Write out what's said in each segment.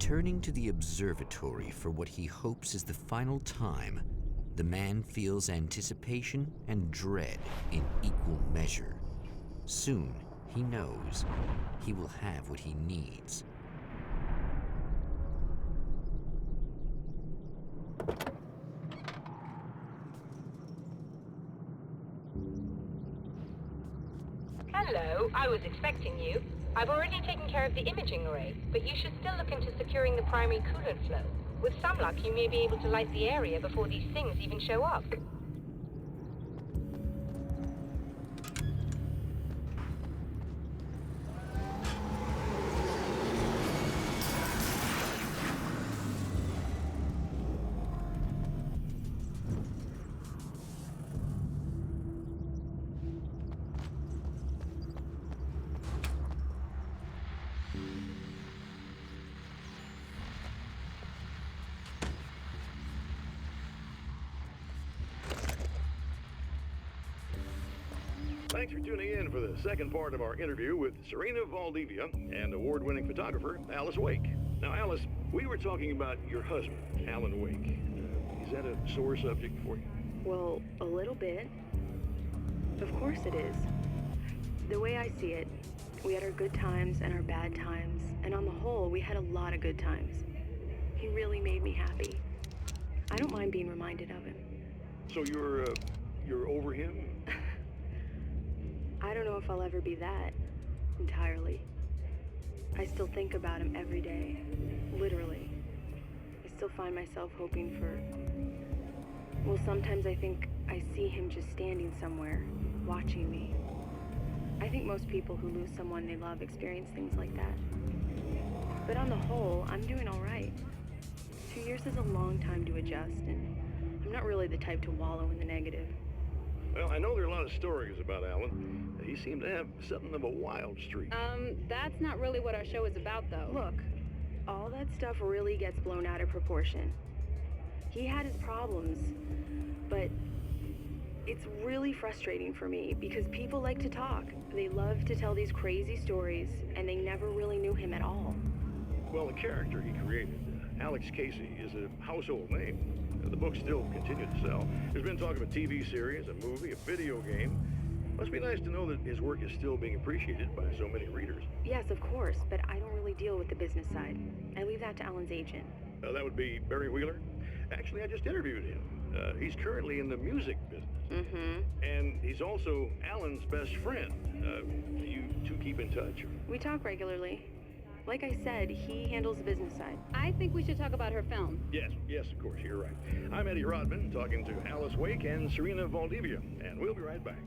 Returning to the observatory for what he hopes is the final time, the man feels anticipation and dread in equal measure. Soon, he knows he will have what he needs. Hello, I was expecting you. I've already taken care of the imaging array, but you should still look into securing the primary coolant flow. With some luck, you may be able to light the area before these things even show up. Thanks for tuning in for the second part of our interview with Serena Valdivia and award-winning photographer Alice Wake. Now, Alice, we were talking about your husband, Alan Wake. Is that a sore subject for you? Well, a little bit. Of course it is. The way I see it, we had our good times and our bad times, and on the whole, we had a lot of good times. He really made me happy. I don't mind being reminded of him. So you're over him? I don't know if I'll ever be that, entirely. I still think about him every day, literally. I still find myself hoping for... Well, sometimes I think I see him just standing somewhere, watching me. I think most people who lose someone they love experience things like that. But on the whole, I'm doing all right. 2 years is a long time to adjust, and I'm not really the type to wallow in the negative. Well, I know there are a lot of stories about Alan. He seemed to have something of a wild streak. That's not really what our show is about, though. Look, all that stuff really gets blown out of proportion. He had his problems, but it's really frustrating for me because people like to talk. They love to tell these crazy stories, and they never really knew him at all. Well, the character he created, Alex Casey, is a household name. The books still continue to sell. There's been talk of a TV series, a movie, a video game. Must be nice to know that his work is still being appreciated by so many readers. Yes, of course, but I don't really deal with the business side. I leave that to Alan's agent. That would be Barry Wheeler. Actually, I just interviewed him. He's currently in the music business. Mm-hmm. And he's also Alan's best friend. You two keep in touch? We talk regularly. Like I said, he handles the business side. I think we should talk about her film. Yes, of course, you're right. I'm Eddie Rodman, talking to Alice Wake and Serena Valdivia, and we'll be right back.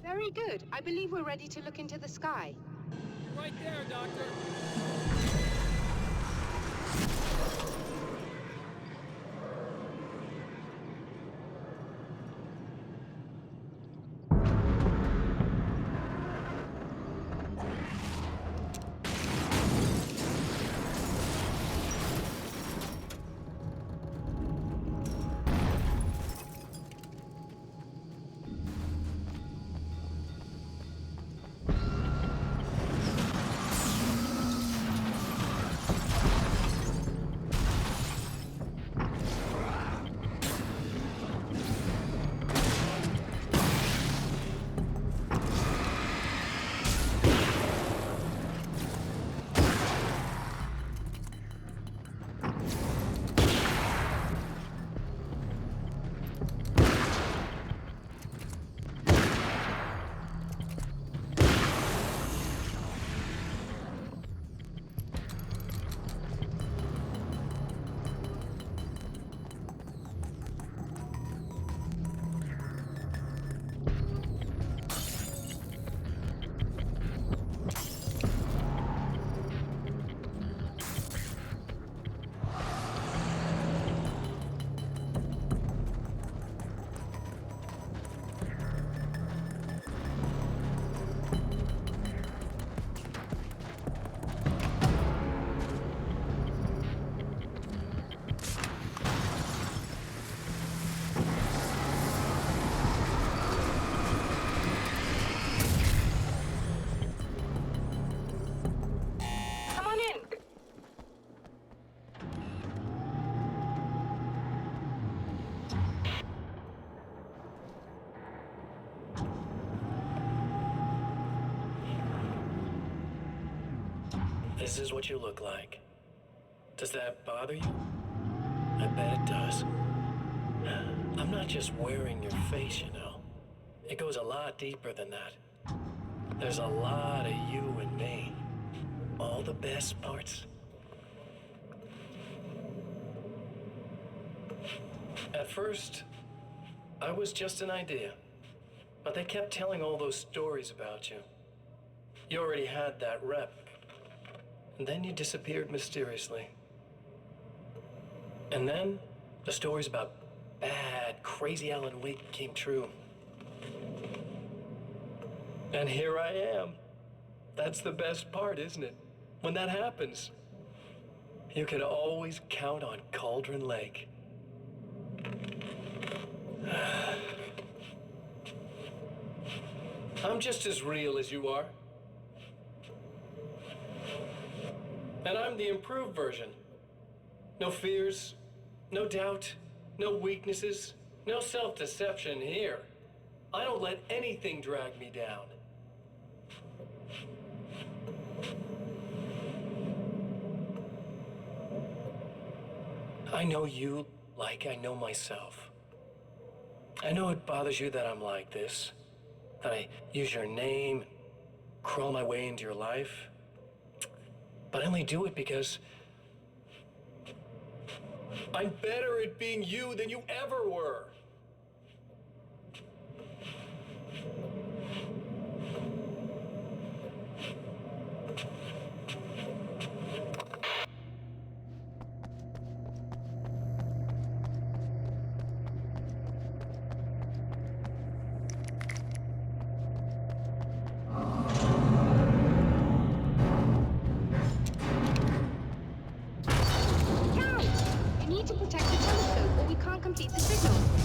Very good. I believe we're ready to look into the sky. You're right there, Doctor. This is what you look like. Does that bother you? I bet it does. I'm not just wearing your face, you know. It goes a lot deeper than that. There's a lot of you and me. All the best parts. At first, I was just an idea. But they kept telling all those stories about you. You already had that rep. And then you disappeared mysteriously. And then the stories about bad, crazy Alan Wake came true. And here I am. That's the best part, isn't it? When that happens, you can always count on Cauldron Lake. I'm just as real as you are. And I'm the improved version. No fears, no doubt, no weaknesses, no self-deception here. I don't let anything drag me down. I know you like I know myself. I know it bothers you that I'm like this, that I use your name, crawl my way into your life. But I only do it because I'm better at being you than you ever were. Complete the signal.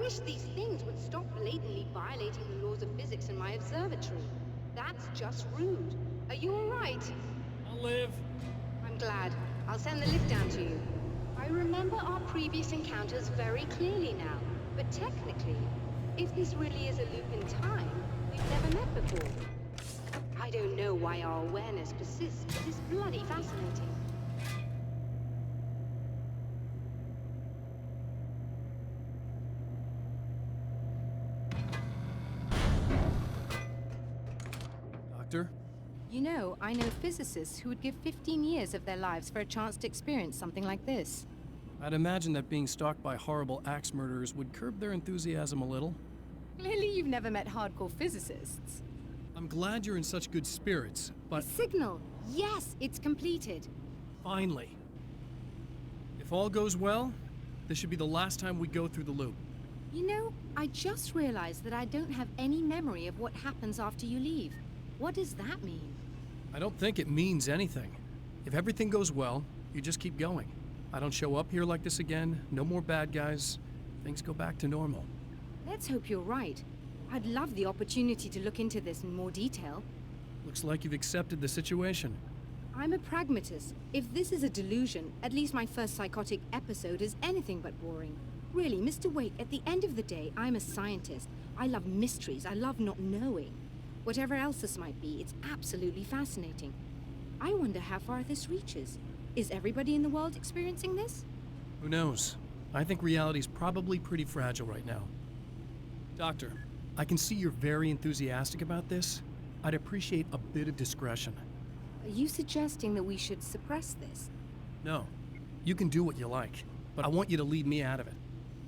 wish these things would stop blatantly violating the laws of physics in my observatory. That's just rude. Are you all right? I'll live. I'm glad. I'll send the lift down to you. I remember our previous encounters very clearly now, but technically, if this really is a loop in time, we've never met before. I don't know why our awareness persists, but it's bloody fascinating. Doctor? You know, I know physicists who would give 15 years of their lives for a chance to experience something like this. I'd imagine that being stalked by horrible axe murderers would curb their enthusiasm a little. Clearly you've never met hardcore physicists. I'm glad you're in such good spirits, but... The signal! Yes, it's completed. Finally. If all goes well, this should be the last time we go through the loop. You know, I just realized that I don't have any memory of what happens after you leave. What does that mean? I don't think it means anything. If everything goes well, you just keep going. I don't show up here like this again, no more bad guys. Things go back to normal. Let's hope you're right. I'd love the opportunity to look into this in more detail. Looks like you've accepted the situation. I'm a pragmatist. If this is a delusion, at least my first psychotic episode is anything but boring. Really, Mr. Wake, at the end of the day, I'm a scientist. I love mysteries. I love not knowing. Whatever else this might be, it's absolutely fascinating. I wonder how far this reaches. Is everybody in the world experiencing this? Who knows? I think reality's probably pretty fragile right now. Doctor, I can see you're very enthusiastic about this. I'd appreciate a bit of discretion. Are you suggesting that we should suppress this? No. You can do what you like, but I want you to leave me out of it.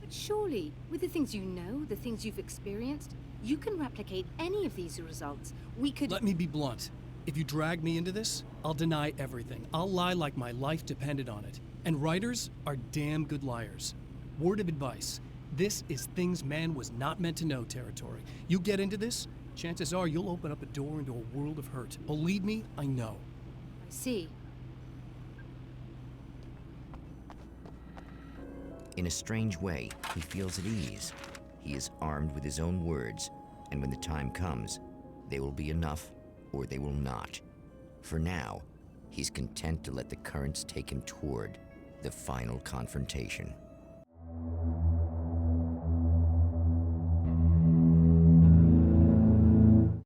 But surely, with the things you know, the things you've experienced, you can replicate any of these results. We could— Let me be blunt. If you drag me into this, I'll deny everything. I'll lie like my life depended on it. And writers are damn good liars. Word of advice. This is things man was not meant to know territory. You get into this, chances are you'll open up a door into a world of hurt. Believe me, I know. I see. In a strange way, he feels at ease. He is armed with his own words, and when the time comes, they will be enough or they will not. For now, he's content to let the currents take him toward the final confrontation.